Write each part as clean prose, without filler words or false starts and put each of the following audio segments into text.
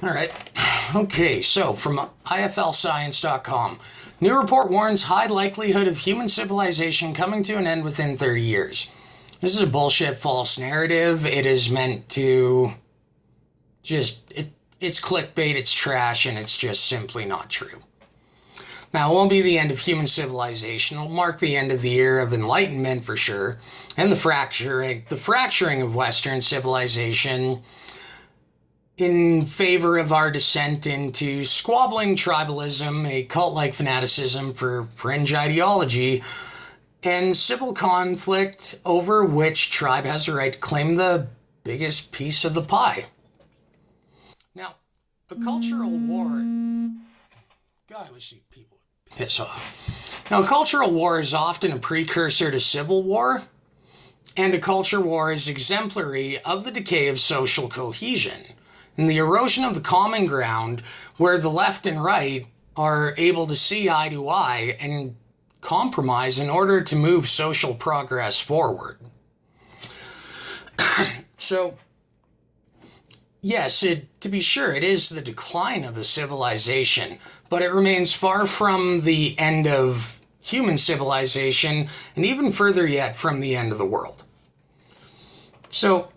All right. Okay, so from IFLscience.com. New report warns high likelihood of human civilization coming to an end within 30 years. This is a bullshit false narrative. It is meant to it's clickbait, it's trash, and it's just simply not true. Now, it won't be the end of human civilization. It'll mark the end of the era of enlightenment for sure, and the fracturing of Western civilization in favor of our descent into squabbling tribalism, a cult-like fanaticism for fringe ideology, and civil conflict over which tribe has the right to claim the biggest piece of the pie. Now, a cultural war... God, I wish these people would piss off. Now, a cultural war is often a precursor to civil war, and a culture war is exemplary of the decay of social cohesion and the erosion of the common ground where the left and right are able to see eye to eye and compromise in order to move social progress forward. So, yes, to be sure, it is the decline of a civilization, but it remains far from the end of human civilization, and even further yet from the end of the world. So,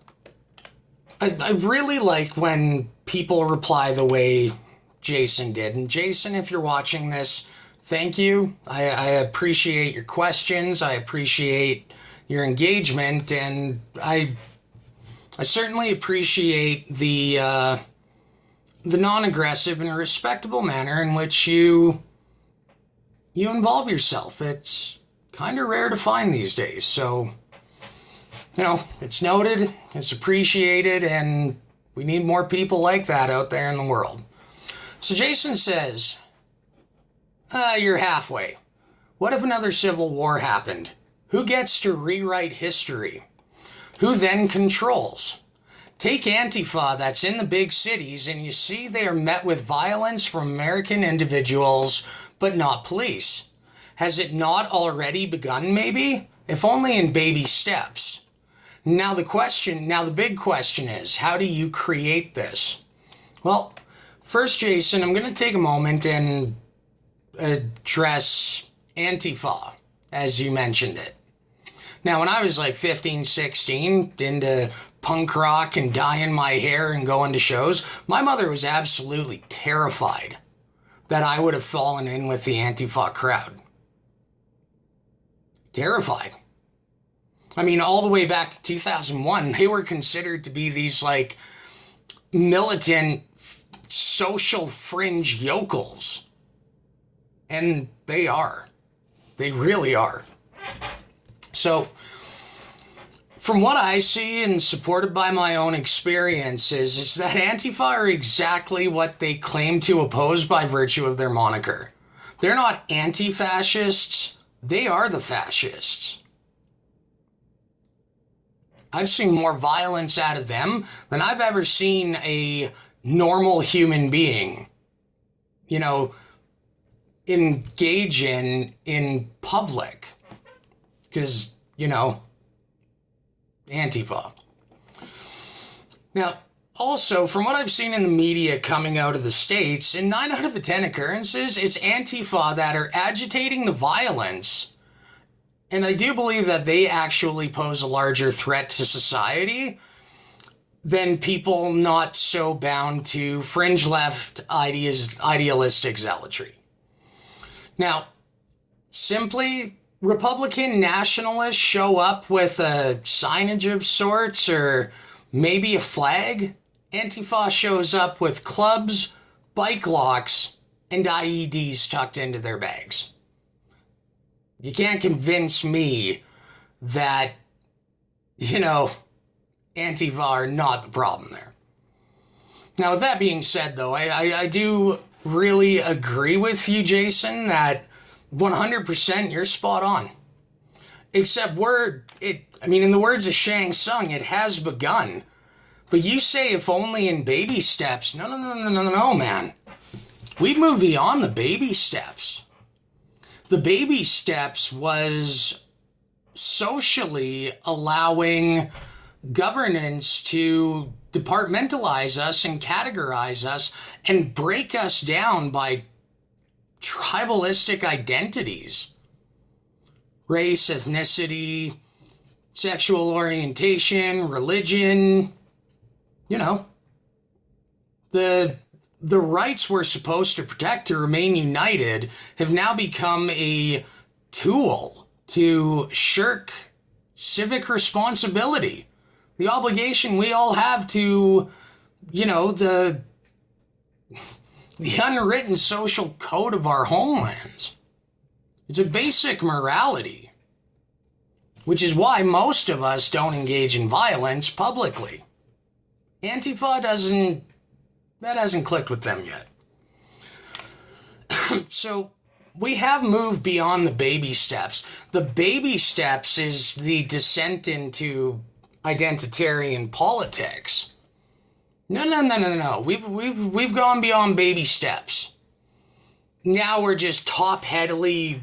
I really like when people reply the way Jason did. And Jason, if you're watching this, thank you. I appreciate your questions. I appreciate your engagement, and I certainly appreciate the non-aggressive and respectable manner in which you involve yourself. It's kind of rare to find these days, so it's noted, it's appreciated, and we need more people like that out there in the world. So Jason says, you're halfway. What if another civil war happened? Who gets to rewrite history? Who then controls? Take Antifa that's in the big cities, and you see they are met with violence from American individuals, but not police. Has it not already begun, maybe? If only in baby steps. Now the big question is, how do you create this? Well, first, Jason, I'm going to take a moment and address Antifa, as you mentioned it. Now, when I was like 15, 16, into punk rock and dyeing my hair and going to shows, my mother was absolutely terrified that I would have fallen in with the Antifa crowd. Terrified. I mean, all the way back to 2001, they were considered to be these, like, militant, social fringe yokels. And they are. They really are. So, from what I see and supported by my own experiences, is that Antifa are exactly what they claim to oppose by virtue of their moniker. They're not anti-fascists, they are the fascists. I've seen more violence out of them than I've ever seen a normal human being, engage in public. Because, Antifa. Now, also, from what I've seen in the media coming out of the States, in 9 out of the 10 occurrences, it's Antifa that are agitating the violence. And I do believe that they actually pose a larger threat to society than people not so bound to fringe left idealistic zealotry. Now, simply, Republican nationalists show up with a signage of sorts or maybe a flag. Antifa shows up with clubs, bike locks, and IEDs tucked into their bags. You can't convince me that, Antifa are not the problem there. Now, with that being said, though, I do really agree with you, Jason, that 100% you're spot on. Except in the words of Shang Tsung, it has begun. But you say if only in baby steps. No, man. We move beyond the baby steps. The baby steps was socially allowing governance to departmentalize us and categorize us and break us down by tribalistic identities. Race, ethnicity, sexual orientation, religion, you know. The rights we're supposed to protect to remain united have now become a tool to shirk civic responsibility. The obligation we all have to, you know, the unwritten social code of our homelands. It's a basic morality, which is why most of us don't engage in violence publicly. Antifa hasn't clicked with them yet. So we have moved beyond the baby steps. The baby steps is the descent into identitarian politics. No. We've gone beyond baby steps. Now we're just top-headily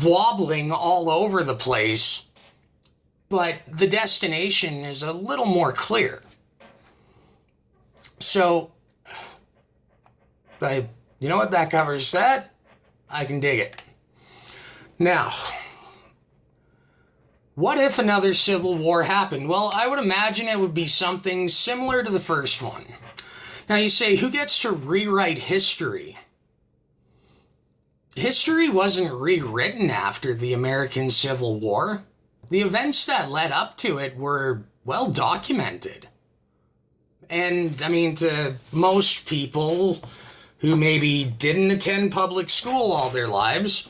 wobbling all over the place, but the destination is a little more clear. So, you know what, that covers that. I can dig it. Now, what if another civil war happened? Well, I would imagine it would be something similar to the first one. Now you say, who gets to rewrite history? History wasn't rewritten after the American Civil War. The events that led up to it were well documented. And, I mean, to most people who maybe didn't attend public school all their lives,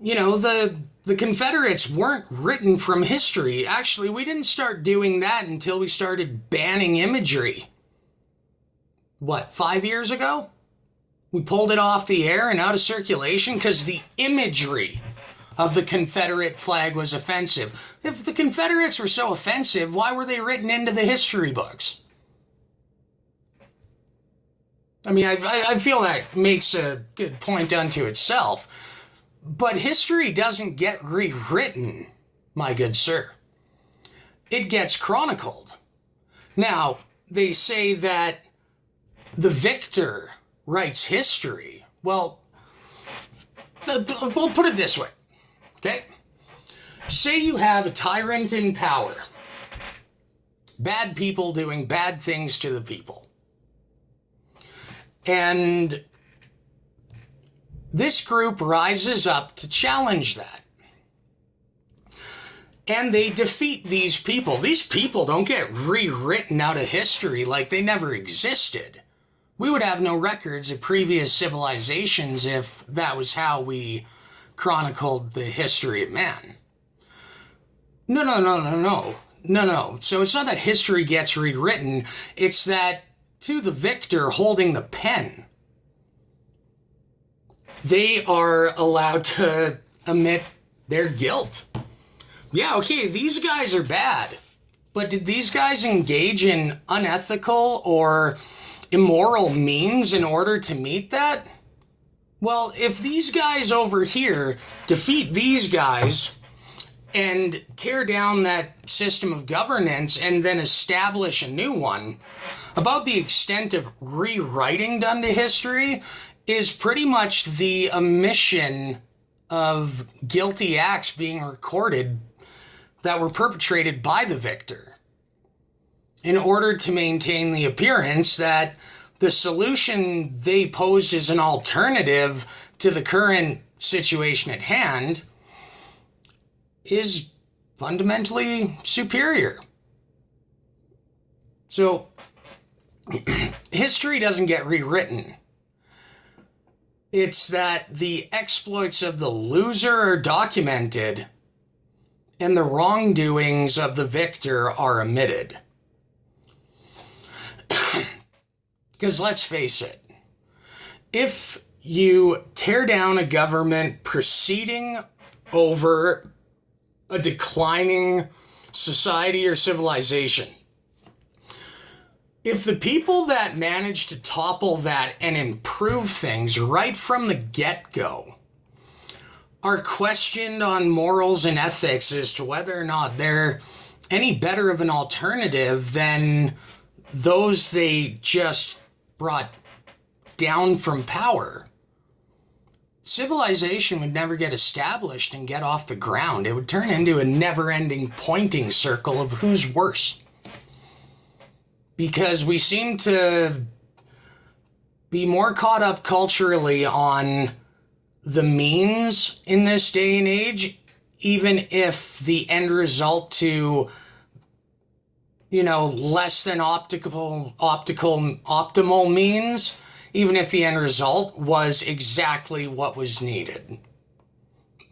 you know, the Confederates weren't written from history. Actually, we didn't start doing that until we started banning imagery. What, 5 years ago? We pulled it off the air and out of circulation because the imagery of the Confederate flag was offensive. If the Confederates were so offensive, why were they written into the history books? I mean, I feel that makes a good point unto itself. But history doesn't get rewritten, my good sir. It gets chronicled. Now, they say that the victor writes history. Well, we'll put it this way, okay? Say you have a tyrant in power. Bad people doing bad things to the people. And this group rises up to challenge that. And they defeat these people. These people don't get rewritten out of history like they never existed. We would have no records of previous civilizations if that was how we chronicled the history of man. No. So it's not that history gets rewritten. It's that to the victor holding the pen, they are allowed to admit their guilt. Yeah, okay, these guys are bad. But did these guys engage in unethical or immoral means in order to meet that? Well, if these guys over here defeat these guys and tear down that system of governance and then establish a new one, about the extent of rewriting done to history is pretty much the omission of guilty acts being recorded that were perpetrated by the victor in order to maintain the appearance that the solution they posed as an alternative to the current situation at hand is fundamentally superior. So, history doesn't get rewritten. It's that the exploits of the loser are documented and the wrongdoings of the victor are omitted. Because let's face it, if you tear down a government proceeding over a declining society or civilization, if the people that manage to topple that and improve things right from the get-go are questioned on morals and ethics as to whether or not they're any better of an alternative than those they just brought down from power. Civilization would never get established and get off the ground. It would turn into a never-ending pointing circle of who's worse. Because we seem to be more caught up culturally on the means in this day and age, even if the end result to, less than optimal means, even if the end result was exactly what was needed.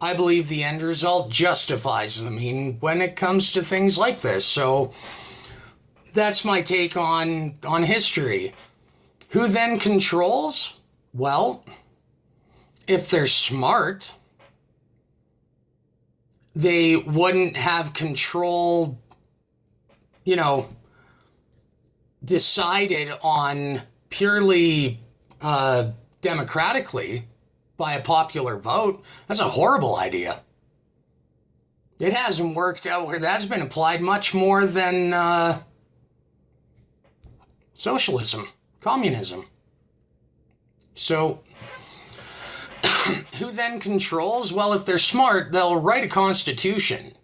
I believe the end result justifies the mean when it comes to things like this. So that's my take on history. Who then controls? Well, if they're smart, they wouldn't have control, decided on purely democratically by a popular vote. That's a horrible idea. It hasn't worked out where that's been applied much more than socialism, communism. So who then controls? Well, if they're smart, they'll write a constitution,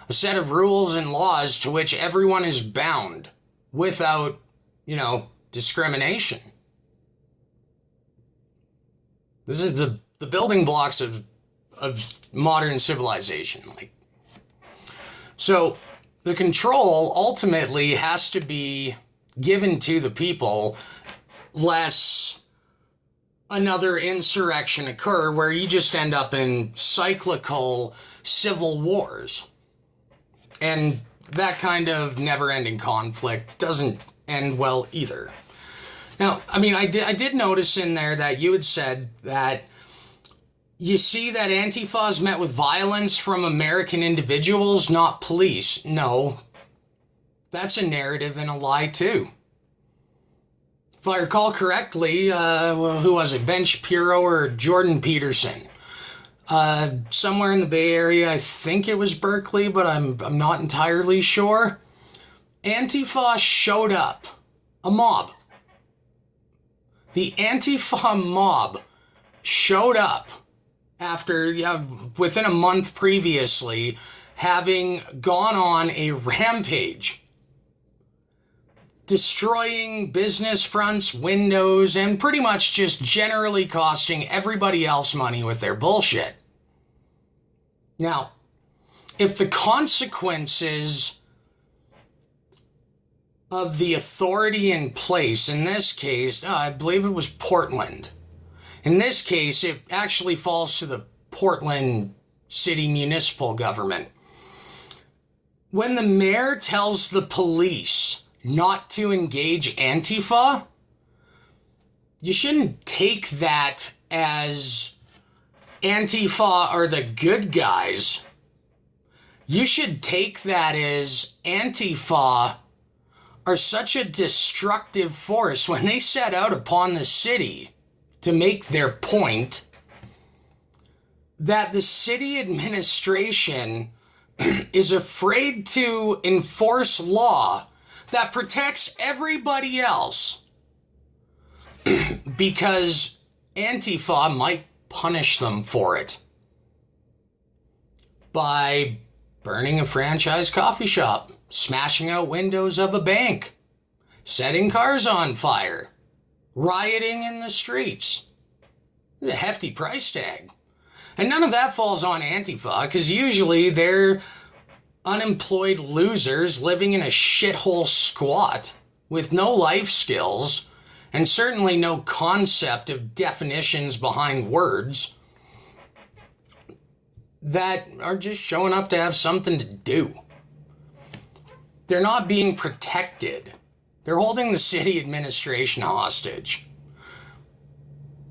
a set of rules and laws to which everyone is bound without, discrimination. This is the building blocks of modern civilization. So the control ultimately has to be given to the people, lest another insurrection occur where you just end up in cyclical civil wars. And that kind of never-ending conflict doesn't end well either. Now, I did notice in there that you had said that you see that Antifa's met with violence from American individuals, not police. No, that's a narrative and a lie too. If I recall correctly, who was it? Ben Shapiro or Jordan Peterson? Somewhere in the Bay Area, I think it was Berkeley, but I'm not entirely sure. Antifa showed up. A mob. The Antifa mob showed up after, within a month previously, having gone on a rampage, destroying business fronts, windows, and pretty much just generally costing everybody else money with their bullshit. Now, if the consequences of the authority in place, in this case, I believe it was Portland. In this case, it actually falls to the Portland City Municipal Government. When the mayor tells the police not to engage Antifa, you shouldn't take that as Antifa are the good guys. You should take that as Antifa are such a destructive force when they set out upon the city to make their point that the city administration is afraid to enforce law that protects everybody else because Antifa might punish them for it by burning a franchise coffee shop, smashing out windows of a bank, setting cars on fire, rioting in the streets. It's a hefty price tag. And none of that falls on Antifa, because usually they're unemployed losers living in a shithole squat with no life skills and certainly no concept of definitions behind words that are just showing up to have something to do. They're not being protected. They're holding the city administration hostage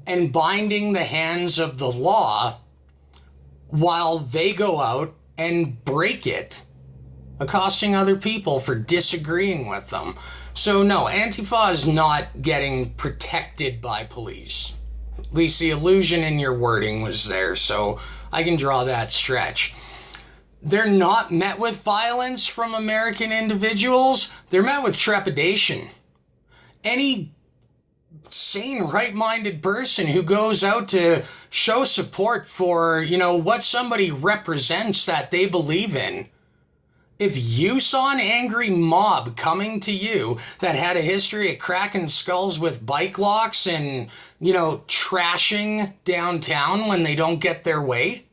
and binding the hands of the law while they go out and break it, accosting other people for disagreeing with them. So no, Antifa is not getting protected by police. At least the illusion in your wording was there, so I can draw that stretch. they're not met with violence from American individuals. They're met with trepidation. Any sane, right-minded person who goes out to show support for, what somebody represents that they believe in, if you saw an angry mob coming to you that had a history of cracking skulls with bike locks and, trashing downtown when they don't get their way,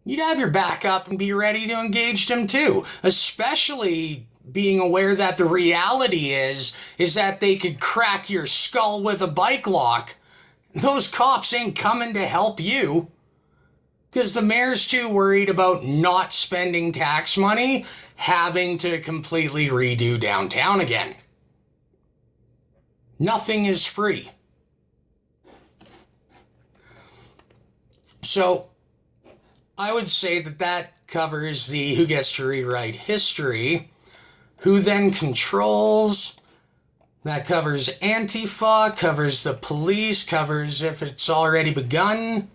you'd have your back up and be ready to engage them too, especially being aware that the reality is that they could crack your skull with a bike lock. Those cops ain't coming to help you because the mayor's too worried about not spending tax money, having to completely redo downtown again. Nothing is free. So I would say that covers the who gets to rewrite history. Who then controls? That covers Antifa, covers the police, covers if it's already begun,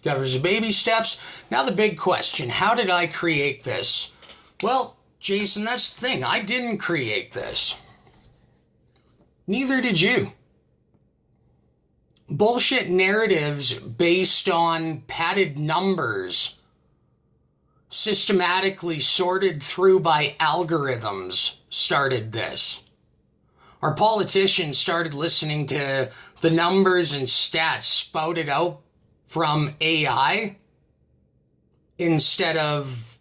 covers the baby steps. Now the big question, how did I create this? Well, Jason, that's the thing. I didn't create this. Neither did you. Bullshit narratives based on padded numbers, systematically sorted through by algorithms, started this. Our politicians started listening to the numbers and stats spouted out from AI instead of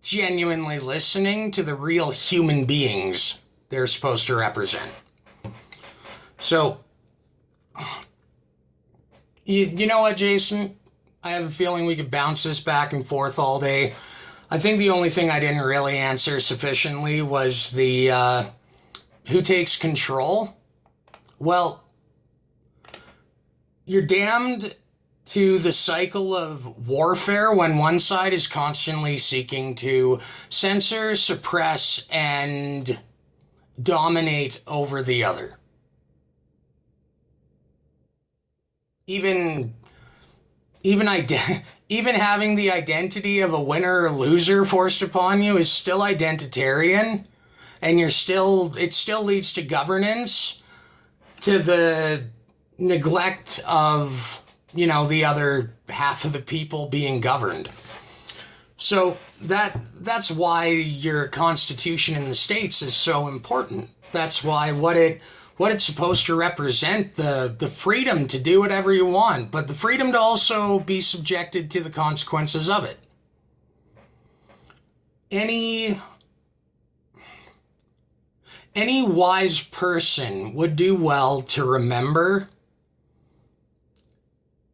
genuinely listening to the real human beings they're supposed to represent. So, you know what, Jason? I have a feeling we could bounce this back and forth all day. I think the only thing I didn't really answer sufficiently was the who takes control. Well, you're damned to the cycle of warfare when one side is constantly seeking to censor, suppress, and dominate over the other. Even having the identity of a winner or loser forced upon you is still identitarian, and it still leads to governance, to the neglect of, the other half of the people being governed. So that's why your constitution in the States is so important. That's why what it's supposed to represent, the freedom to do whatever you want, but the freedom to also be subjected to the consequences of it. Any wise person would do well to remember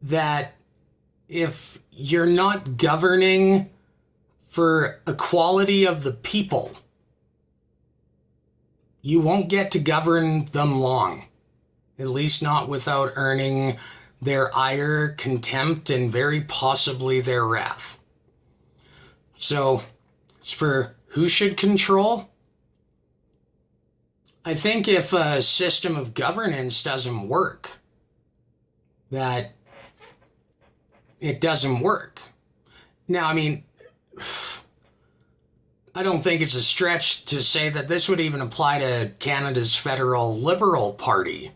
that if you're not governing for equality of the people, you won't get to govern them long, at least not without earning their ire, contempt, and very possibly their wrath. So, as for who should control, I think if a system of governance doesn't work, that it doesn't work. Now, I don't think it's a stretch to say that this would even apply to Canada's federal Liberal Party.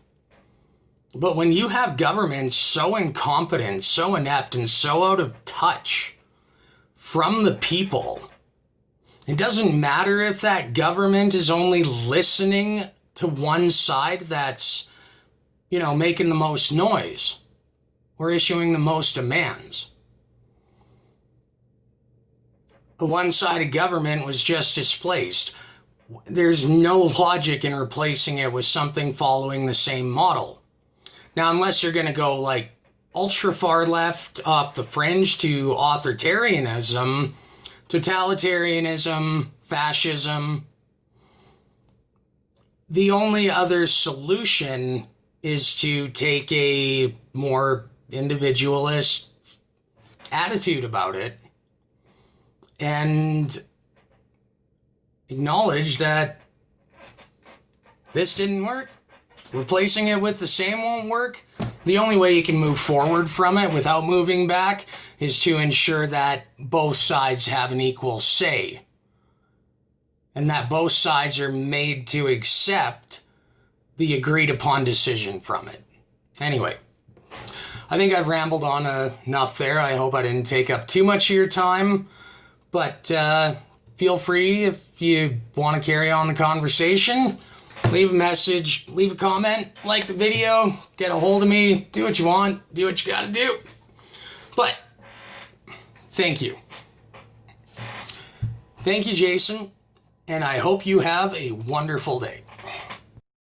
But when you have government so incompetent, so inept, and so out of touch from the people, it doesn't matter if that government is only listening to one side that's, making the most noise or issuing the most demands. The one-sided government was just displaced. There's no logic in replacing it with something following the same model. Now, unless you're going to go like ultra far left off the fringe to authoritarianism, totalitarianism, fascism, the only other solution is to take a more individualist attitude about it and acknowledge that this didn't work. Replacing it with the same won't work. The only way you can move forward from it without moving back is to ensure that both sides have an equal say, and that both sides are made to accept the agreed upon decision from it. Anyway, I think I've rambled on enough there. I hope I didn't take up too much of your time, but feel free, if you want to carry on the conversation, leave a message, leave a comment, like the video, get a hold of me, do what you want, do what you gotta do. But thank you. Thank you, Jason, and I hope you have a wonderful day.